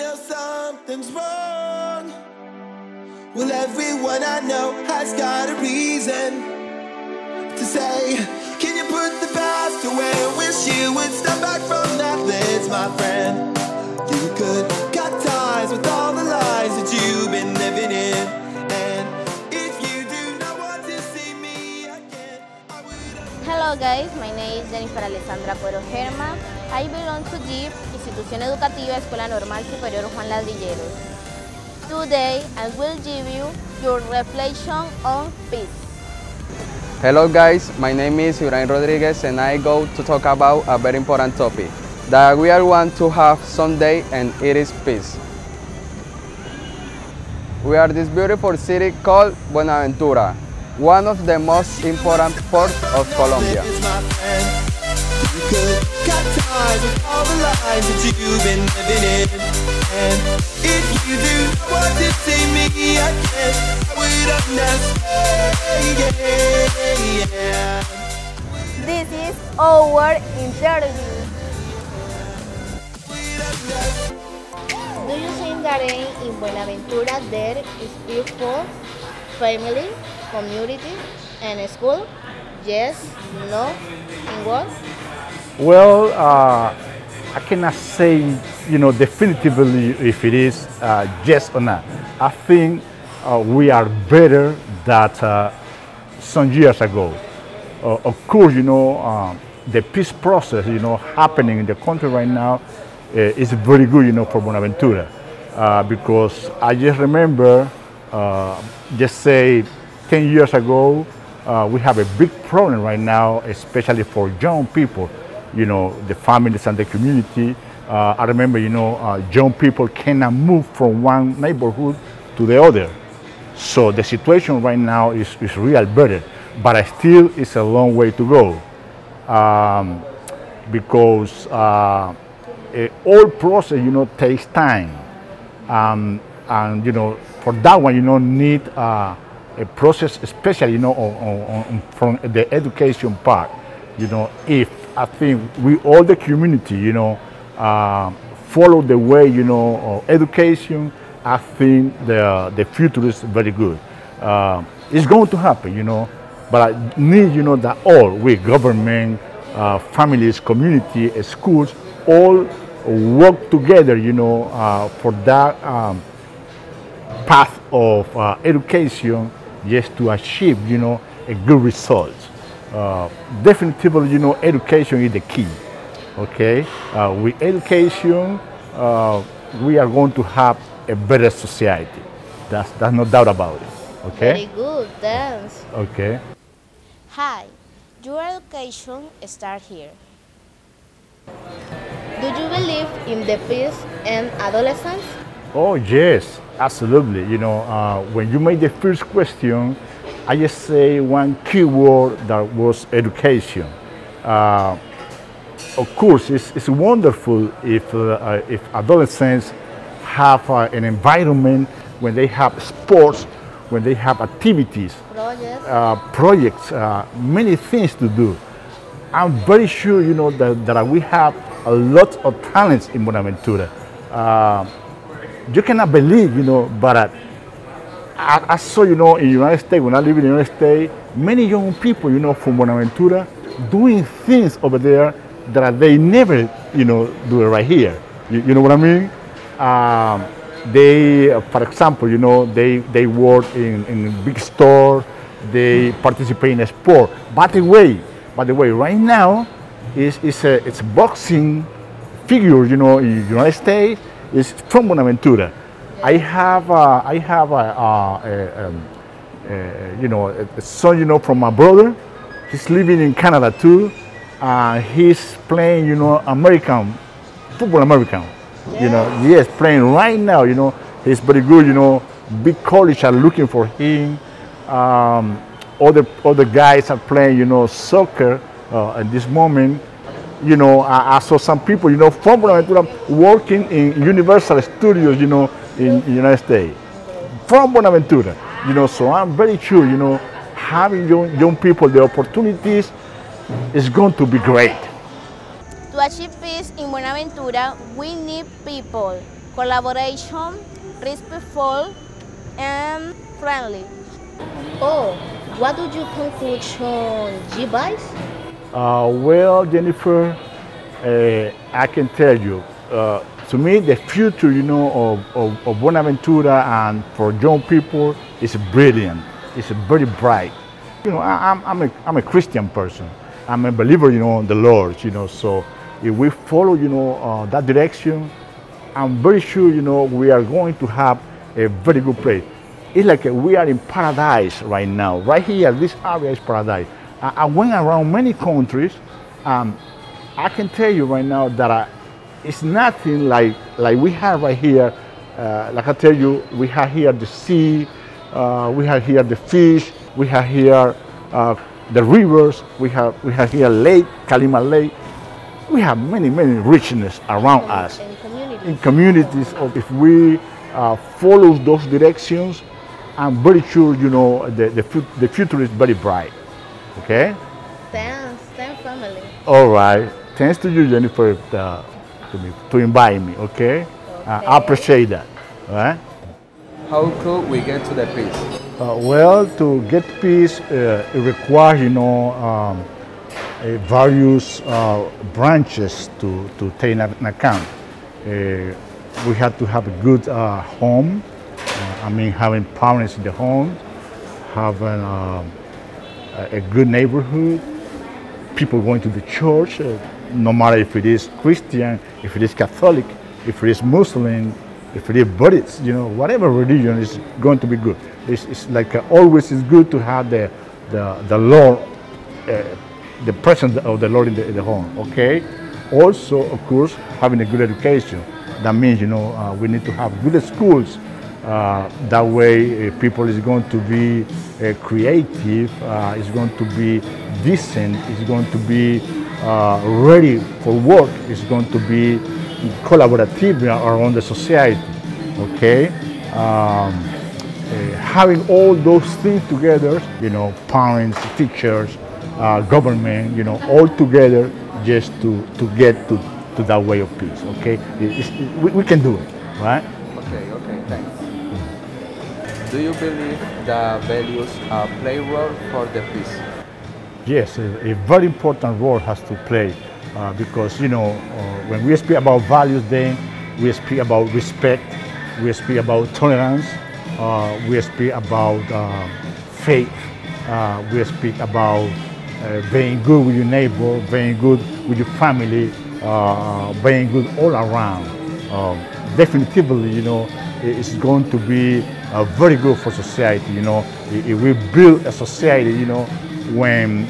feel something's wrong. Well, everyone I know has got a reason to say, can you put the past away? I wish you would step back from that place, my friend. You could cut ties with all the lies that you've been living in. And if you do not want to see me again, I would... Hello guys, my name is Jennifer Alessandra Cuero Germa. I belong to JIP, Institución Educativa Escuela Normal Superior Juan Ladrilleros. Today I will give you your reflection on peace. Hello guys, my name is Ibrahim Rodriguez and I go to talk about a very important topic that we all want to have someday, and it is peace. We are this beautiful city called Buenaventura, one of the most important ports of Colombia. You could cut ties with all the lies that you've been living in. And if you do not want to see me again, I would understand. This is our interview. Do you think that in Buenaventura there is peaceful, family, community, and school? Yes, no, and what? Well, I cannot say, definitively if it is yes or not. I think we are better than some years ago. Of course, the peace process, happening in the country right now is very good, for Buenaventura, because I just remember, just say 10 years ago, we have a big problem right now, especially for young people, the families and the community. I remember, young people cannot move from one neighborhood to the other. So the situation right now is real better, but still it's a long way to go. Because all process, takes time. And, for that one, need a process, especially, from the education part. If I think we all the community, follow the way, of education, I think the future is very good. It's going to happen, but I need, that all we, government, families, community, schools, all work together, for that path of education, just to achieve, a good result. Definitely, education is the key. Okay, with education, we are going to have a better society. That's no doubt about it. Okay. Very good, thanks. Okay. Hi, your education starts here. Do you believe in the peace and adolescence? Oh yes, absolutely. When you made the first question, I just say one key word that was education. Of course, it's wonderful if adolescents have an environment when they have sports, when they have activities, projects, many things to do. I'm very sure, that we have a lot of talents in Buenaventura. You cannot believe, but I saw, in the United States, when I live in the United States, many young people, from Buenaventura doing things over there that they never, do it right here. You know what I mean? They, for example, they work in big stores, they participate in a sport. By the way, right now, it's boxing figure, in the United States, is from Buenaventura. I have a son, from my brother. He's living in Canada too. He's playing, American football. Yes, playing right now. He's very good. Big college are looking for him. Other guys are playing, soccer at this moment. I saw some people, from Buenaventura working in Universal Studios, in the United States, from Buenaventura, so I'm very sure, having young people the opportunities is going to be great. To achieve peace in Buenaventura, we need people, collaboration, respectful, and friendly. Oh, what do you conclusion, G-Vice? Well, Jennifer, I can tell you, to me, the future, of Buenaventura and for young people is brilliant. It's very bright. I'm a Christian person. I'm a believer, in the Lord, so if we follow, that direction, I'm very sure, we are going to have a very good place. It's like we are in paradise right now. Right here, this area is paradise. I went around many countries. I can tell you right now that it's nothing like we have right here. Like I tell you, we have here the sea, we have here the fish, we have here the rivers, we have here Lake, Kalima Lake. We have many richness around us. In communities, if we follow those directions, I'm very sure, the future is very bright. Okay? Thanks, family. All right. Thanks to you, Jennifer, to invite me. Okay? I appreciate that. All right? How could we get to the peace? Well, to get peace, it requires, various branches to take in account. We have to have a good home. Having parents in the home, having a good neighborhood, people going to the church, no matter if it is Christian, if it is Catholic, if it is Muslim, if it is Buddhist, whatever religion is going to be good. It's like always it's good to have the Lord, the presence of the Lord in the home, okay? Also, of course, having a good education. That means, we need to have good schools. That way, people is going to be creative, is going to be decent, is going to be ready for work, is going to be collaborative around the society, okay? Having all those things together, parents, teachers, government, all together just to get to that way of peace, okay? We can do it, right? Okay, thanks. Do you believe that values play a role for the peace? Yes, a very important role has to play because, when we speak about values, then we speak about respect, we speak about tolerance, we speak about faith, we speak about being good with your neighbor, being good with your family, being good all around. Definitively, it's going to be very good for society. If we build a society, when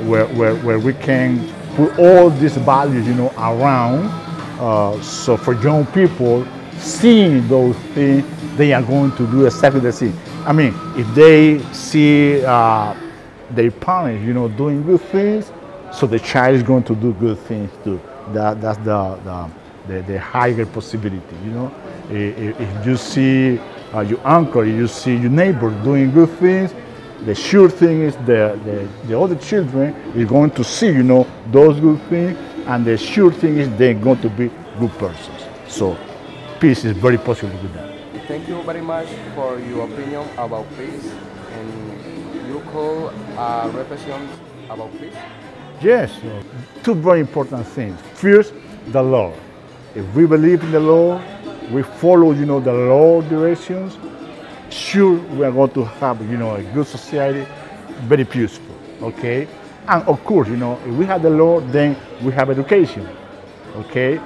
where we can put all these values, around. So for young people, seeing those things, they are going to do exactly the same. If they see their parents, doing good things, so the child is going to do good things too. That's the higher possibility, If you see your uncle, you see your neighbor doing good things, the sure thing is the other children is going to see, those good things, and the sure thing is they're going to be good persons. So peace is very possible with that. Thank you very much for your opinion about peace, and you call reflection about peace? Yes, two very important things. First, the law. If we believe in the law, we follow, the law directions, sure we are going to have, a good society, very peaceful, okay? And of course, if we have the law, then we have education, okay?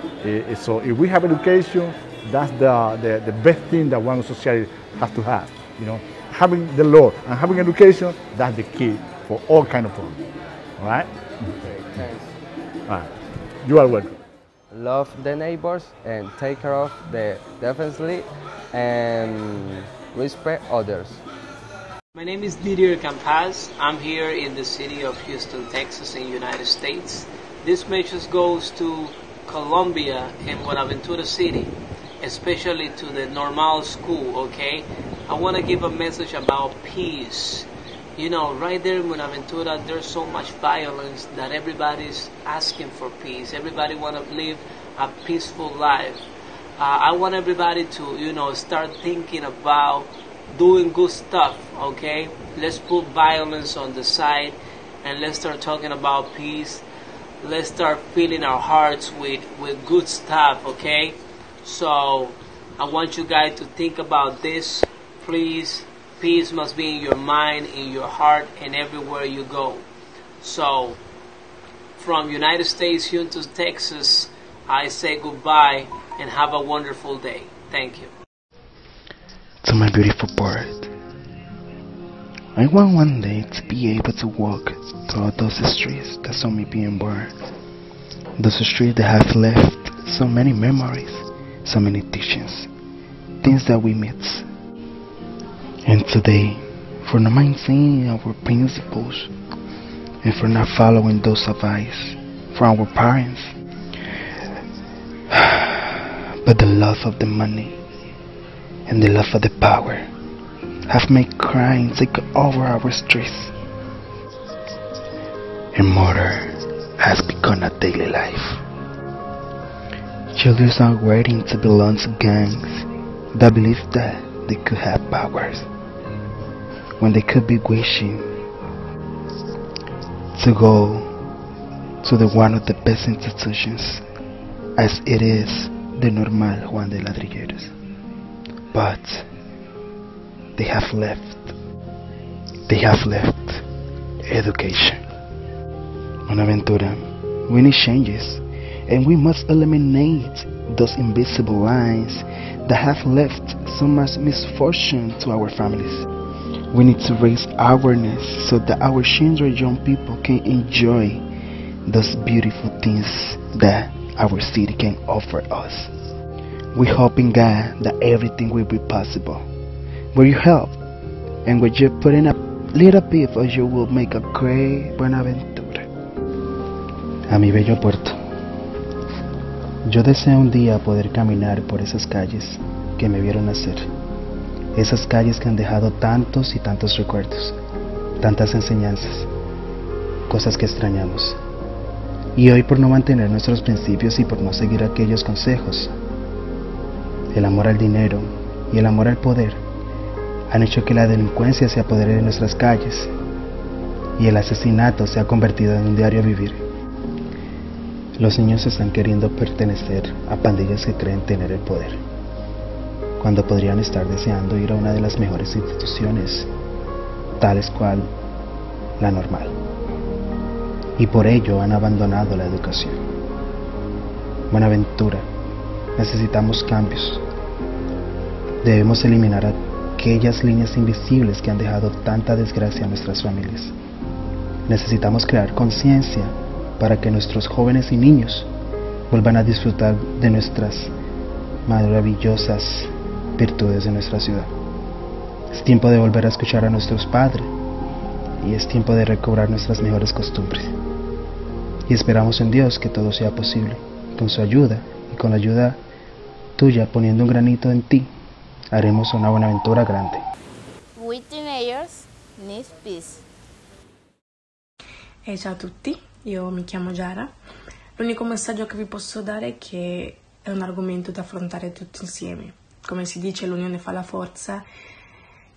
So if we have education, that's the best thing that one society has to have, Having the law and having education, that's the key for all kind of problems, all right? Okay, thanks. All right. You are welcome. Love the neighbors and take care of the defensively and respect others. My name is Didier Campaz. I'm here in the city of Houston, Texas, in the United States. This message goes to Colombia and Buenaventura City, especially to the normal school, okay? I want to give a message about peace. Right there in Buenaventura, there's so much violence that everybody's asking for peace. Everybody want to live a peaceful life. I want everybody to, start thinking about doing good stuff, okay? Let's put violence on the side and let's start talking about peace. Let's start filling our hearts with good stuff, okay? So I want you guys to think about this, please. Peace must be in your mind, in your heart, and everywhere you go. So from United States here to Texas, I say goodbye and have a wonderful day. Thank you. To my beautiful bird, I want one day to be able to walk through those streets that saw me being born. Those streets that have left so many memories, so many teachings, things that we miss. And today, for not maintaining our principles and for not following those advice from our parents, but the love of the money and the love of the power have made crime take over our streets, and murder has become a daily life. Children are waiting to belong to gangs that believe that they could have powers when they could be wishing to go to one of the best institutions, as it is the Normal Juan de Ladrilleros. But they have left education. Buenaventura, we need changes, and we must eliminate those invisible lines that have left so much misfortune to our families. We need to raise awareness so that our children, young people, can enjoy those beautiful things that our city can offer us. We hope in God that everything will be possible. With your help and with you putting a little bit of you will make a great Buenaventura. A mi bello puerto, yo deseo un día poder caminar por esas calles que me vieron nacer. Esas calles que han dejado tantos y tantos recuerdos, tantas enseñanzas, cosas que extrañamos. Y hoy, por no mantener nuestros principios y por no seguir aquellos consejos, el amor al dinero y el amor al poder han hecho que la delincuencia se apodere de nuestras calles y el asesinato se ha convertido en un diario vivir. Los niños están queriendo pertenecer a pandillas que creen tener el poder, cuando podrían estar deseando ir a una de las mejores instituciones, tales cual la Normal. Y por ello han abandonado la educación. Buenaventura, necesitamos cambios. Debemos eliminar aquellas líneas invisibles que han dejado tanta desgracia a nuestras familias. Necesitamos crear conciencia para que nuestros jóvenes y niños vuelvan a disfrutar de nuestras maravillosas virtudes de nuestra ciudad. Es tiempo de volver a escuchar a nuestros padres y es tiempo de recobrar nuestras mejores costumbres. Y esperamos en Dios que todo sea posible. Con su ayuda y con la ayuda tuya, poniendo un granito en ti, haremos una Buenaventura grande. We teenagers need peace. Ciao a tutti, io mi chiamo Giara. L'unico messaggio che vi posso dare è che è un argomento da affrontare tutti insieme. Come si dice, l'unione fa la forza,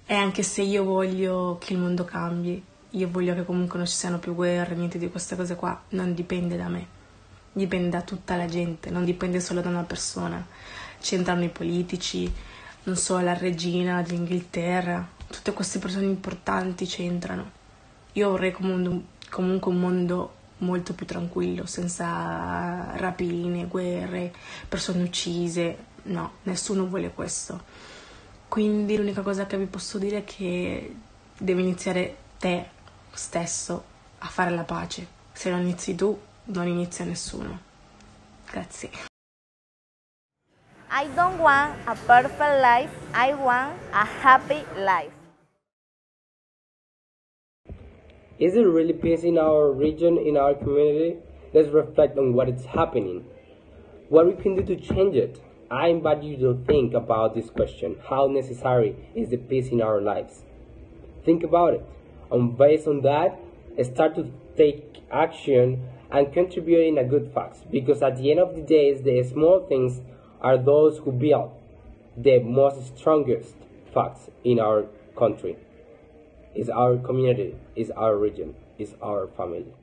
e anche se io voglio che il mondo cambi, io voglio che comunque non ci siano più guerre, niente di queste cose qua, non dipende da me, dipende da tutta la gente, non dipende solo da una persona. C'entrano i politici, non so, la regina d'Inghilterra, tutte queste persone importanti c'entrano. Io vorrei comunque un mondo molto più tranquillo, senza rapine, guerre, persone uccise. No, nessuno vuole questo. Quindi l'unica cosa che vi posso dire è che devi iniziare te stesso a fare la pace. Se non inizi tu, non inizia nessuno. Grazie. I don't want a perfect life, I want a happy life. Is there really peace in our region, in our community? Let's reflect on what is happening. What we can do to change it. I invite you to think about this question. How necessary is the peace in our lives? Think about it. And based on that, start to take action and contribute in a good facts. Because at the end of the day, the small things are those who build the most strongest facts in our country. Is our community, is our region, is our family.